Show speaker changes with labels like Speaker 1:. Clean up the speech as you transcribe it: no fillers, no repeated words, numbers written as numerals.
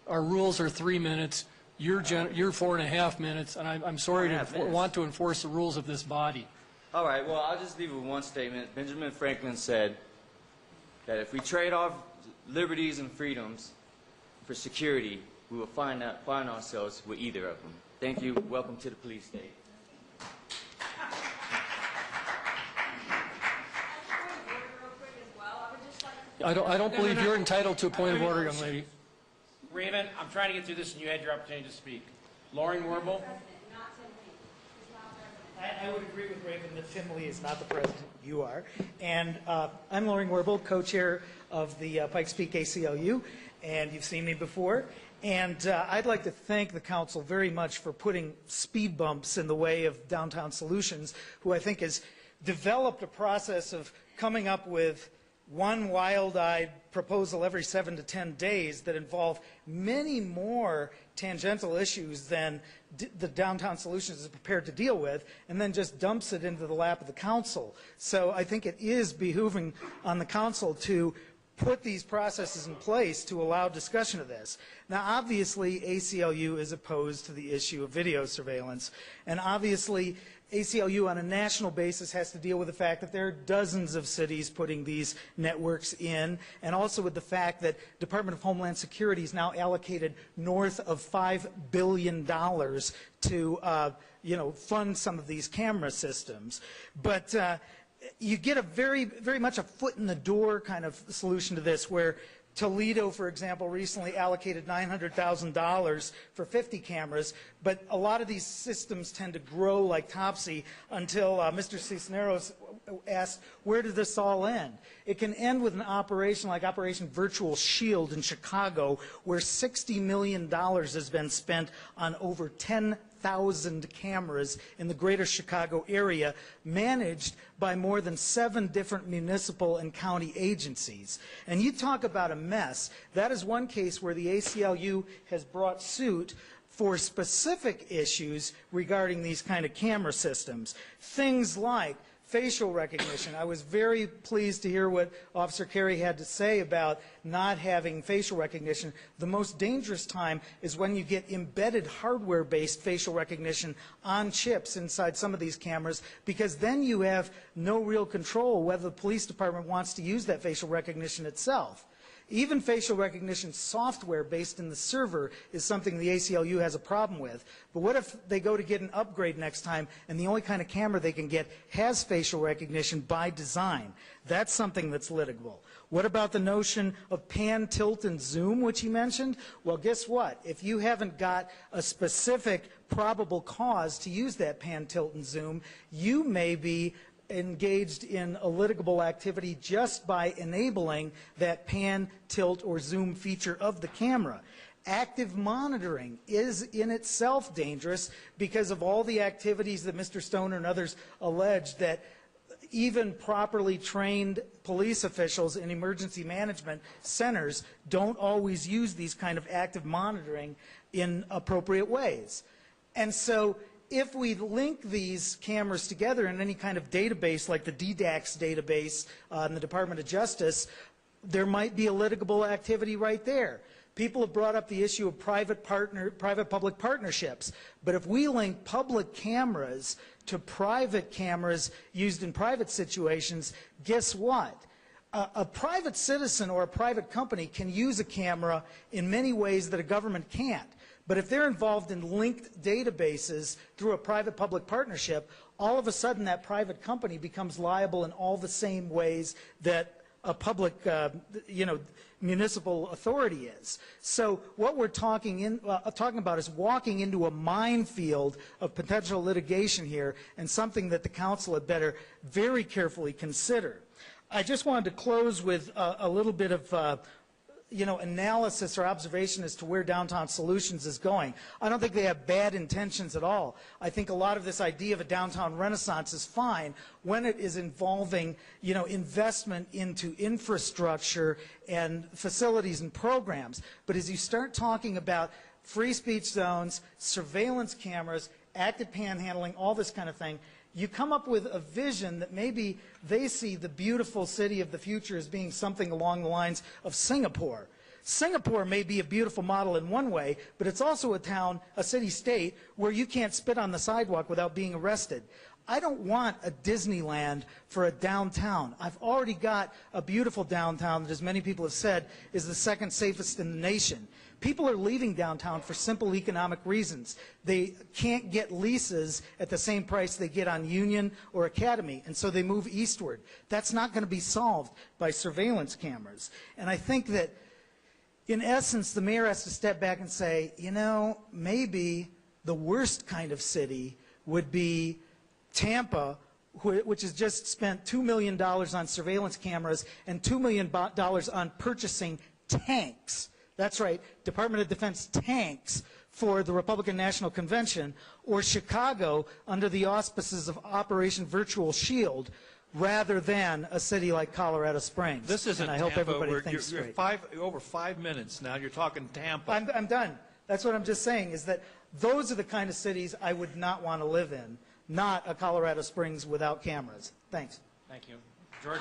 Speaker 1: our rules are 3 minutes. You're 4.5 minutes, and I'm sorry to want to enforce the rules of this body.
Speaker 2: All right, well, I'll just leave it with one statement. Benjamin Franklin said that if we trade off liberties and freedoms for security, we will find ourselves with either of them. Thank you. Welcome to the police state.
Speaker 1: I don't believe you're entitled to a point of order, young lady.
Speaker 3: Raven, I'm trying to get through this, and you had your opportunity to speak. Lauren Wirbel.
Speaker 4: I would agree with Raven that Tim Lee is not the president. You are. And I'm Lauren Wirbel, co-chair of the Pikes Peak ACLU, and you've seen me before. And I'd like to thank the council very much for putting speed bumps in the way of Downtown Solutions, who I think has developed a process of coming up with one wild-eyed proposal every 7 to 10 days that involve many more tangential issues than the Downtown Solutions is prepared to deal with, and then just dumps it into the lap of the council. So I think it is behooving on the council to put these processes in place to allow discussion of this. Now, obviously, ACLU is opposed to the issue of video surveillance, and obviously, ACLU on a national basis has to deal with the fact that there are dozens of cities putting these networks in, and also with the fact that Department of Homeland Security has now allocated north of $5 billion to, fund some of these camera systems. But you get a very much a foot in the door kind of solution to this, where Toledo, for example, recently allocated $900,000 for 50 cameras, but a lot of these systems tend to grow like Topsy until Mr. Cisneros asked, where did this all end? It can end with an operation like Operation Virtual Shield in Chicago, where $60 million has been spent on over 10,000 cameras in the greater Chicago area, managed by more than 7 different municipal and county agencies. And you talk about a mess. That is one case where the ACLU has brought suit for specific issues regarding these kind of camera systems. Things like facial recognition. I was very pleased to hear what Officer Carey had to say about not having facial recognition. The most dangerous time is when you get embedded hardware-based facial recognition on chips inside some of these cameras, because then you have no real control whether the police department wants to use that facial recognition itself. Even facial recognition software based in the server is something the ACLU has a problem with. But what if they go to get an upgrade next time and the only kind of camera they can get has facial recognition by design? That's something that's litigable. What about the notion of pan, tilt, and zoom, which he mentioned? Well, guess what? If you haven't got a specific probable cause to use that pan, tilt, and zoom, you may be engaged in a litigable activity just by enabling that pan, tilt, or zoom feature of the camera. Active monitoring is in itself dangerous because of all the activities that Mr. Stoner and others allege that even properly trained police officials in emergency management centers don't always use these kind of active monitoring in appropriate ways. And so if we link these cameras together in any kind of database like the DDAX database in the Department of Justice, there might be a litigable activity right there. People have brought up the issue of private-public partnerships. But if we link public cameras to private cameras used in private situations, guess what? A private citizen or a private company can use a camera in many ways that a government can't. But if they're involved in linked databases through a private-public partnership, all of a sudden that private company becomes liable in all the same ways that a public, municipal authority is. So what we're talking about is walking into a minefield of potential litigation here, and something that the council had better very carefully consider. I just wanted to close with a little bit of analysis or observation as to where Downtown Solutions is going. I don't think they have bad intentions at all. I think a lot of this idea of a downtown renaissance is fine when it is involving, investment into infrastructure and facilities and programs. But as you start talking about free speech zones, surveillance cameras, active panhandling, all this kind of thing, you come up with a vision that maybe they see the beautiful city of the future as being something along the lines of Singapore. Singapore may be a beautiful model in one way, but it's also a city-state, where you can't spit on the sidewalk without being arrested. I don't want a Disneyland for a downtown. I've already got a beautiful downtown that, as many people have said, is the second safest in the nation. People are leaving downtown for simple economic reasons. They can't get leases at the same price they get on Union or Academy, and so they move eastward. That's not going to be solved by surveillance cameras. And I think that, in essence, the mayor has to step back and say, you know, maybe the worst kind of city would be Tampa, which has just spent $2 million on surveillance cameras and $2 million on purchasing tanks. That's right, Department of Defense tanks for the Republican National Convention, or Chicago under the auspices of Operation Virtual Shield, rather than a city like Colorado Springs.
Speaker 5: This isn't
Speaker 4: and I hope
Speaker 5: Tampa.
Speaker 4: everybody thinks
Speaker 5: You're
Speaker 4: straight.
Speaker 5: over 5 minutes now. You're talking Tampa.
Speaker 4: I'm done. That's what I'm just saying, is that those are the kind of cities I would not want to live in, not a Colorado Springs without cameras. Thanks.
Speaker 3: Thank you. George?